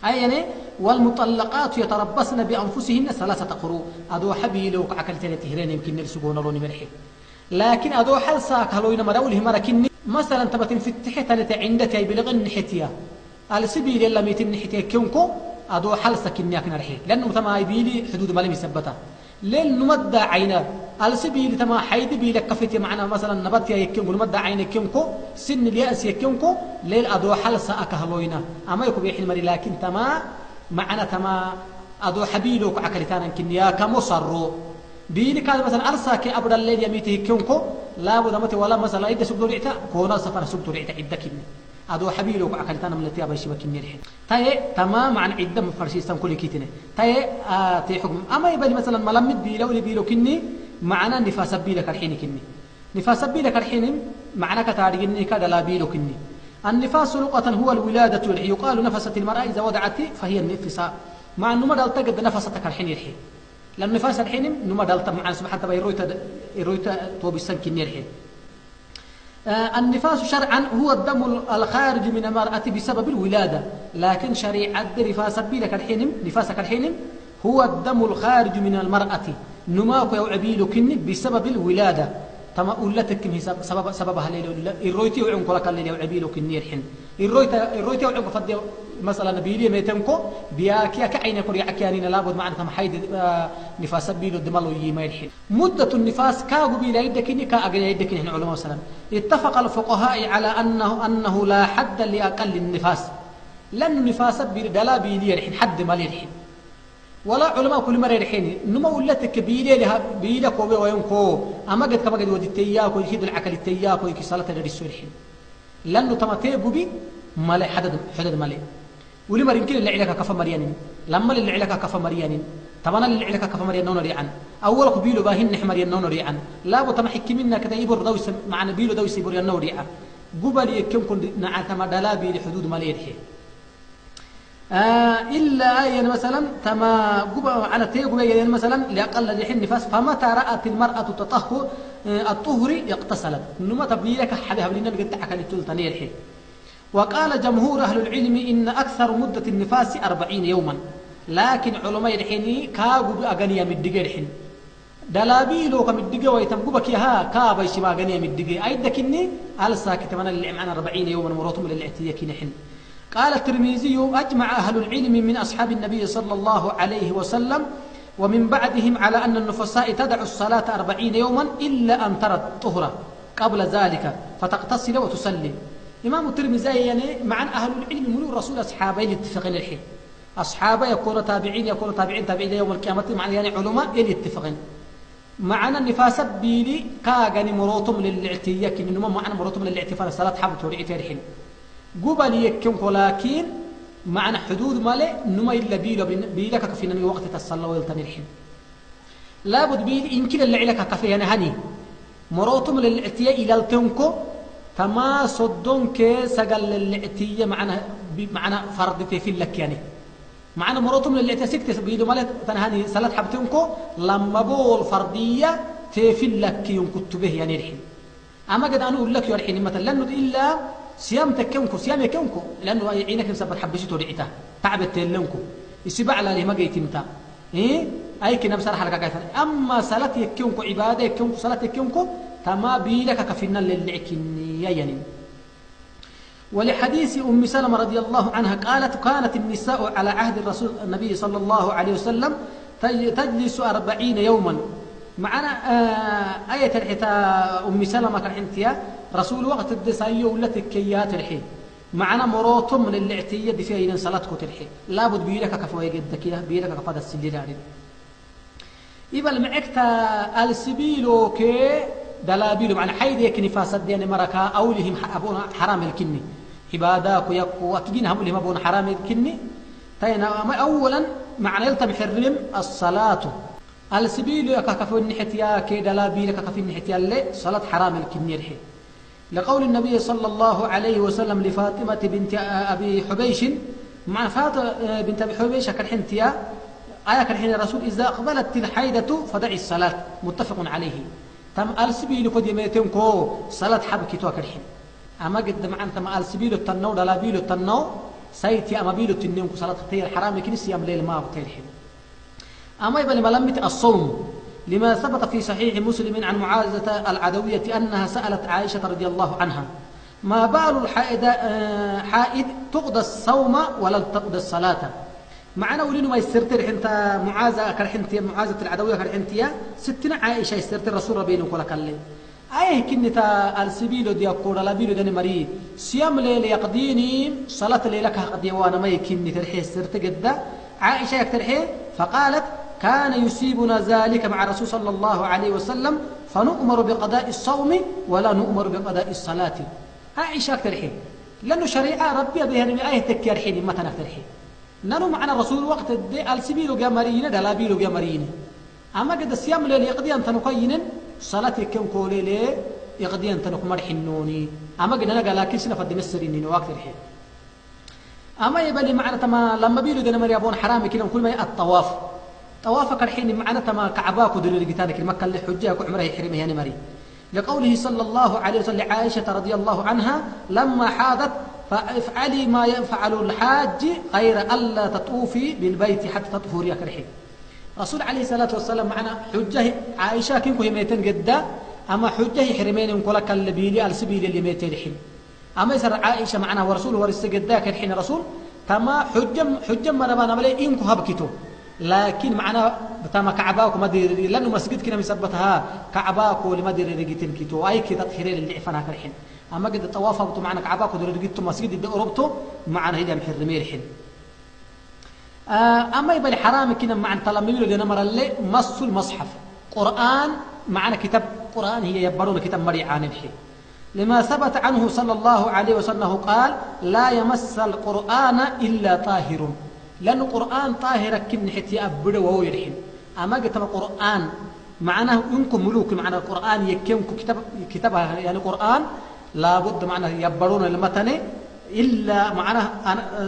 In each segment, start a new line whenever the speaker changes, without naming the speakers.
أي يعني والمطلقات يتربصن بأنفسهن 3 قروء أدو حبي لو عكل تهرين يمكن نلسقون لوني مرحي لكن أدو حل ساك هلوين مراوله مركني مثلا تبتن في التحتة عندك يبلغ النحتية السبيل اللي ميتم نحتية كونكو أدو حل سكنياك نرحي لأنه تما يبيلي حدود مالي مثبتة لين نمد عينا السبيل تما حيد بيلك كفتي معنا مثلا نبات يكونكو نمد عينك كونكو سن اليأس يكونكو ليل أدو حل ساك هلوينا أما يكو بيحل مري لكن تما معنا تما أدو حبيلوك عكلتانا كنيا كمصرو بيلي كان مثلا أرساك أبدا الليل يميته كونكو لا بد متى ولا مثلا إذا سبتو ريتا كونا سفر سبتو ريتا عدة كني أدو حبيلوك عكلتانا من التيابا يشبك كني الحين تاي تمام عن عدة مفرشيستان كل كيتني تاي تي حكم أما يبالي مثلا ملمد بيلو لبيلو كني معنا نفاس بيلك الحين كني نفاس بيلك الحين معنا كتارجني كذا لا بيلو كني النفاس لغة هو الولادة يقال نفست المرأة إذا وضعت فهي النفساء مع أنه ما دلتقد نفستك الحين الحين لأن نفاس الحين نما دلت مع سبحانه وتعالى يرويت توب السن كني الحين النفاس شرعا هو الدم الخارج من المرأة بسبب الولادة لكن شريعة نفاس بيلك الحين نفاسك الحين هو الدم الخارج من المرأة نماك يعبيل كني بسبب الولادة تما أولتك كم سببها ليلة الرويتي وعنك لك الليلة يعبيل كني الحين الرويتي وعنك فدي مثلا نبيلي ميتنكو بياكيا كعين يكون يعكيانين لابد معنا تم حيد نفاس بيلو الدمالو يما الحين مدة النفاس كاغو بيلا يدكني كاغني يدكني هنا علماء مثلا اتفق الفقهاء على أنه لا حد لأقل النفاس لأن النفاس دلا بيلي الحين حد مالي الحين ولا علماء كل مرة الحين نما ولتك بيلي لها بيلا كوبي وينكو أما قد كما قد ودي التياك ويكيد العقل التياك ويكي صلاة غير السوء الحين لأنه تماتيبو بي مالي حدد مالي ولما يمكن اللي عليك كفى مريانين لما اللي عليك كفى مريانين طبعا اللي عليك كفى مريان نون ريعان اول قبيلو باهن نحمريان نون ريعان لا بتمحك منا كذا يبر دوس مع نبيلو دوس يبر نون ريعان قبل يكمكن نعتم دلابي لحدود ماليرحي الا يعني مثلا تما قبل على تيغو يعني مثلا لاقل الحين نفاس فمتى رات المراه تطهر الطهر اغتسلت انما تبليلك حدها بلينا قد تحكى لتلتني الحين وقال جمهور أهل العلم إن أكثر مدة النفاس 40 يوما لكن علماء الحين كاغو أغنيا مدقى الحين دلابيلو كمدقى ويتمقبك يها كابا يشما أغنيا مدقى أيدك إني ألسا كتمنى اللي معنا 40 يوما مروتم للإعتياكين الحين قال الترمذي أجمع أهل العلم من أصحاب النبي صلى الله عليه وسلم ومن بعدهم على أن النفساء تدع الصلاة 40 يوما إلا أن ترى الطهرة قبل ذلك فتغتسل وتصلي إمام الترمذي يعني مع أهل العلم من الرسول أصحابين يتفقين الحين أصحابه يكونوا تابعين تابعين يوم القيامة مع يعني علماء يتفقين معنا النفاس بيلي كاغني مروتم للاعتياء كنما معنا مروتم للاعتفال الصلاة حبت وريت الحين قبل يكون لكن معنا حدود مالي نما إلا بيلك كفينا وقت الصلاة ويلتني الحين لابد بيلي يمكن اللي عليك كفي يعني هني مروتم للاعتياء إلى التنكو تما صدون كي سقل الاعتياء معنا فرد في لك يعني معنا مروتم للاعتياء سكت بيدو مالت تنهاني صلاة حبتنكو لما بول فردية تفي لك ينكت به يعني الحين أما قد أنا أقول لك يا الحين مثلا لأنه إلا صيام تكونكو صيام يكونكو لأنه عينك مسبت حبشته رعيته تعبت لنكو يسبع على ما جيت متى إيه أي كنا بصراحة لك قاعد أما صلاة يكونكو عبادة يكونكو صلاة يكونكو تما بيلك كفينا للعكنية يعني ولحديث أم سلمة رضي الله عنها قالت كانت النساء على عهد الرسول النبي صلى الله عليه وسلم تجلس 40 يوما معنا آية الحتاء أم سلمة كالحنتيا رسول وقت الدساية والتي كيات الحين معنا مروتم من الاعتية دي فيها إذن صلاتك تلحي لابد بيلك كفوي قدك بيلك كفاد السجلان يبقى معكتا السبيلو كي دلابيلو معنا حيد يكني فاسد يعني مركا أولهم أبونا حرام الكني عباداك ويقو أكيدين هم لهم أبونا حرام الكني تينا أولا معنى يلتم حرم الصلاة السبيلو كفو النحتيا كي دلابيلو كفو النحتيا اللي صلاة حرام الكني الحين لقول النبي صلى الله عليه وسلم لفاطمة بنت أبي حبيش مع فاطمة بنت أبي حبيش كالحنتيا آية كالحين الرسول إذا أقبلت الحيدة فدعي الصلاة متفق عليه تم السبيل قد يميتنكو صلاة حبكي توك الحين أما قد معنا تم السبيل التنو دلابيل التنو سيتي أما بيلو تنين صلاة تير حرام كني صيام ليل ما بتيرحين أما يبقى ملمت الصوم لما ثبت في صحيح مسلم عن معاذة العدوية أنها سألت عائشة رضي الله عنها ما بال حائد تقضى الصوم ولا تقضى الصلاة معنا ولينو ما يسترتر حنت معاذة كرحنتي معاذة العدوية كرحنتيا ستنا عائشة يسترتر رسول ربينا كل كله أيه كنتا السبيلو دي أقول لا بيلو دني مري صيام ليل يقضيني صلاة ليلك قضي وأنا ما يكني ترحي استرت جدا عائشة يكترحي فقالت كان يصيبنا ذلك مع الرسول صلى الله عليه وسلم فنؤمر بقضاء الصوم ولا نؤمر بقضاء الصلاة عائشة يكترحي لأنه شريعة ربي بها آية تكير حين ما تنكترحي نانو معنا الرسول وقت دي السبيلو جامرين دلا بيلو جامرين أما قد الصيام ليل يقضي أن تنقين صلاة كم كولي لي يقضي أن تنق مرحنوني أما قد أنا قال لكن سنة فدي مسريني وقت الحين أما يبالي معنا تما لما بيلو دنا مريابون حرامي كده كل ما الطواف طوافك الحين معنا تما كعباك ودل لقيتانك المكة اللي حجاك وعمره يحرمه يعني مري لقوله صلى الله عليه وسلم عائشة رضي الله عنها لما حاضت فافعلي ما يفعل الحاج غير ألا تطوفي بالبيت حتى تطهري الحين رسول عليه الصلاة والسلام معنا حجه عائشة كنكو يميتن قدا أما حجه حرمين كلك اللبيلي السبيل اللي ميتين الحين أما يسر عائشة معنا ورسول ورس قداك الحين رسول تما حجم ما نبانا ملي إنكو هبكتو لكن معنا تما كعباك ما دير لأنه مسجد كنا مثبتها كعباك ولما دير رجيتين كيتو أي كي تطهيرين اللي عفناك الحين أما قد الطواف بتو معنا كعباك ودير رجيتو مسجد دي أوروبتو معنا هيدا محرمين الحين أما يبقى الحرام كنا مع تلاميذه لنا مرة اللي مص المصحف قرآن معنا كتاب قرآن هي يبرون كتاب مريعان الحين لما ثبت عنه صلى الله عليه وسلم قال لا يمس القرآن إلا طاهر لأن القرآن طاهر كن حتى أبدا وهو يرحين أما قلت القرآن معناه إنكم ملوك معنى القرآن يكيمكم كتابها يعني القرآن لابد معناه يبرون المتن إلا معناه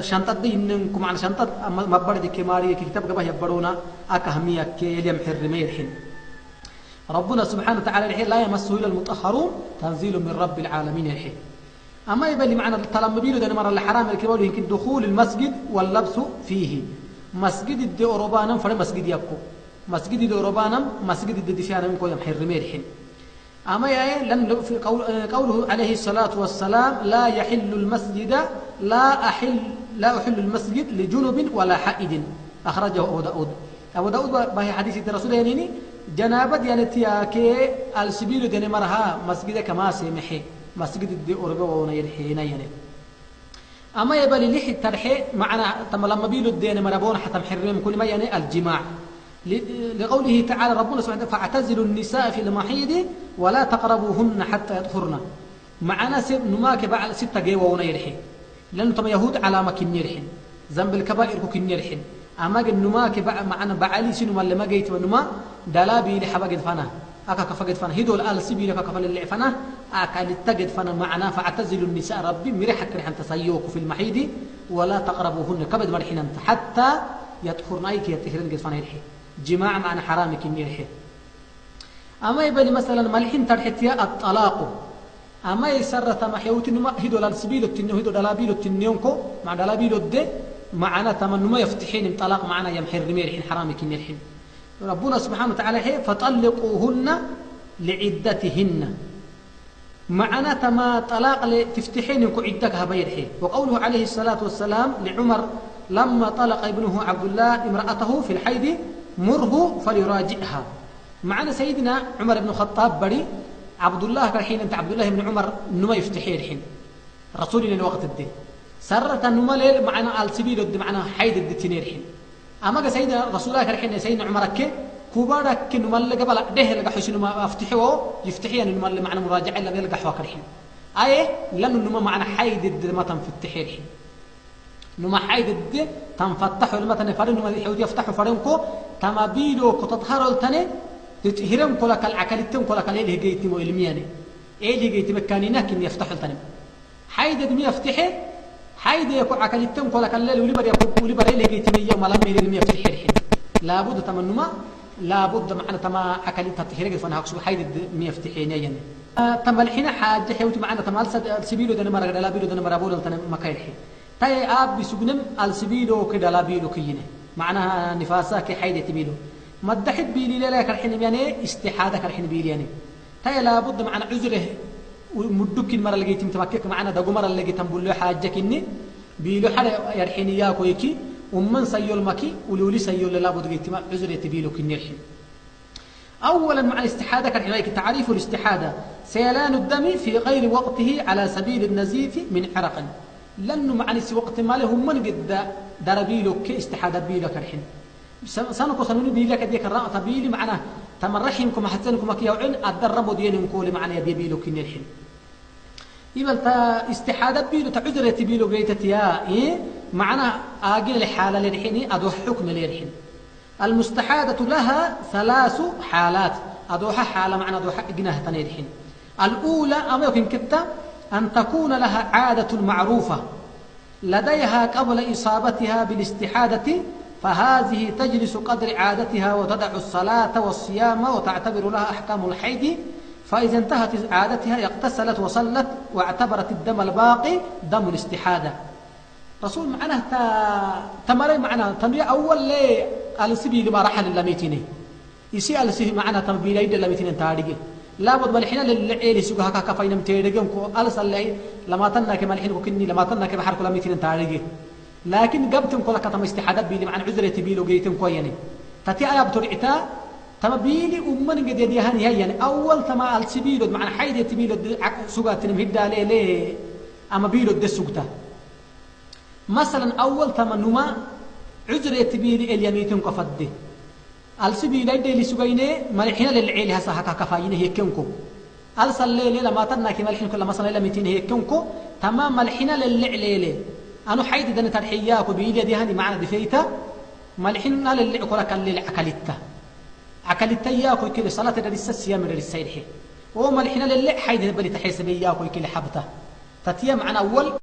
شنطة دي إنكم معنى شنطة مبرد كماري كتاب قبه يبرونا أكهمية كيليم حرمي الحين ربنا سبحانه وتعالى الحين لا يمسه إلا المطهرون تنزيل من رب العالمين الحين أما يبقى لي معنى التلمبيل ده مرة الحرام الكبار يمكن دخول المسجد واللبس فيه مسجد الدي أوروبانا فري مسجد يبكو مسجد الدي أوروبانا مسجد الدي دفعنا منكم يم حرمي الحين أما لن في قوله عليه الصلاة والسلام لا يحل المسجد لا أحل المسجد لجنب ولا حائد أخرجه أبو داود بهي حديث الرسول يعني جنابة يعني تياكي السبيل دين مرها مسجد كما سمحي مسجد الدي أوربا ونيرحينا يعني أما يبالي لحي الترحي معنا تم لما بيلو الدين مربون حتى محرم كل ما يعني الجماع لقوله تعالى ربنا سبحانه وتعالى فاعتزلوا النساء في المحيض ولا تقربوهن حتى يطهرن معنا نماك بعد 6 جيوة ونيرحي لأنه تم يهود على ما كن يرحين ذنب الكبائر كن يرحين أما قد نماك معنا بعلي سنو ما لما جيت ونما دلابي لحبا قد فنا أكا كفا قد فنا هدول آل سبيل كفا اللي فنا أكا لتقد فنا معنا فاعتزلوا النساء ربي مريحك ريحان تسيوك في المحيض ولا تقربوهن كبد مرحين أنت حتى يطهرن أيك يطهرن قد فنا يرحي جماع معنى حرامك يرحي أما يبالي مثلا ملحين ترحتيا الطلاق أما يسر تمحيوت نما هدول السبيل التنيو هدول دلابيل التنيونكو مع دلابيل الدي معنا تمن ما يفتحين طلاق معنا يمحر رميرحين حرامك يرحين ربنا سبحانه وتعالى فطلقوهن لعدتهن معنا تما طلاق تفتحين عدتها بيرحي وقوله عليه الصلاة والسلام لعمر لما طلق ابنه عبد الله امرأته في الحيض مره فليراجعها معنا سيدنا عمر بن الخطاب بري عبد الله الحين أنت عبد الله بن عمر نما يفتحي الحين رسولنا الوقت الدين سرت النما ليل معنا على سبيل الد معنا حيد الدتين الحين أما سيدنا رسول الله الحين سيدنا عمر كي كبارك نما اللي قبل ده اللي قحوش نما افتحيه يفتحي النما اللي معنا مراجعة اللي يلقى حواك الحين أيه لأنه النما معنا حيد الد ما تنفتحي الحين نما حيد الد تنفتحوا لما تنفرن نما يحاول يفتحوا فرنكو تما بيلو كتطهروا التاني تطهرن كلك العكلتين كلك اللي جيتي مو علمياني ايه اللي جيتي مكانينا كن يفتحوا التاني حيد الد يفتحي حيد يكون عكلتين كلك الليل ولبر اللي جيتي من يوم لما اللي يفتحي الحين لابد تمنما لابد معنا تما عكلتها تطهير فانا اقصد حيد الد يفتحين يعني تم الحين حاجه حيوتي معنا تمال سبيلو دنا مرغ لا بيلو دنا مرابول تن مكايرحي تاي آب بسجنم السبيلو كده لا بيلو كينه معناها نفاسا كحيدة تبيلو ما تدحد بيلي لا كرحين يعني استحادة كرحين بيلي يعني تاي لابد معنا عذره مدك المرة اللي جيت متمكك معنا دقو مرة اللي جيت نقول له حاجة إني بيلو حدا يرحين إياكو يكي ومن سيول مكي ولولي سيول لابد جيت عذره تبيلو كني الحين. أولا مع الاستحادة كرحين هيك تعريف الاستحادة سيلان الدم في غير وقته على سبيل النزيف من عرق لأنه معني سي وقت ماله هم من قد دربيلو كي استحادة بيلو كرحين سنكو سنوني بيلو كديك الرأة بيلي معنا تمرحينكم حسنكم كي يوعين الدربو دينهم كولي معنا يدي بيلو كني الحين يبقى تا استحادة بيلو تعذرة بيلو قيتتيا إيه معنا آجل الحالة للحين أدو حكم للحين المستحادة لها 3 حالات أدوها حالة معنا أدوها جناه تنيرحين الأولى أما يمكن كتا أن تكون لها عادة معروفة لديها قبل إصابتها بالاستحادة فهذه تجلس قدر عادتها وتدع الصلاة والصيام وتعتبر لها أحكام الحيض فإذا انتهت عادتها اغتسلت وصلت واعتبرت الدم الباقي دم الاستحادة رسول معنا تمرين معنا تنويع أول لي السبيل ما رحل اللميتيني يسي السبيل معنا تنبيل يد اللميتين تاريخ لابد ملحنا للعيل سوقها كفاين متيرجم كو ألسل لي لما تنا كما الحين وكني لما تنا كما حركوا لميتين تاريخ لكن قبتم كل كتم استحادات بيلي معنا عذرة بيلو جيتم كويني تتي أياب ترعتا تما بيلي أمن قد يديهاني هي يعني أول تما السبيل معنا حيد يتبيلو سوقات نمهدا ليه أما بيلو الدسوقته مثلا أول تما نما عذرة بيلي اليميتم كفده السبيل يدي لسوقينه ملحنا للعيل هسا كفاينه هيكنكو ألسل ليلة لما تنا كما الحين كل مثلا إلى 200 هيكنكو تمام ملحنا للعليلة أنا حيد دنا ترحياكو بيلي ديهاني معنا دفيتا ملحنا للعقول كل عكلته عكلته ياكو كل صلاة لسه صيام للسيرحي وملحنا للع حيد بلي تحسب ياكو كل حبته تتيا معنا أول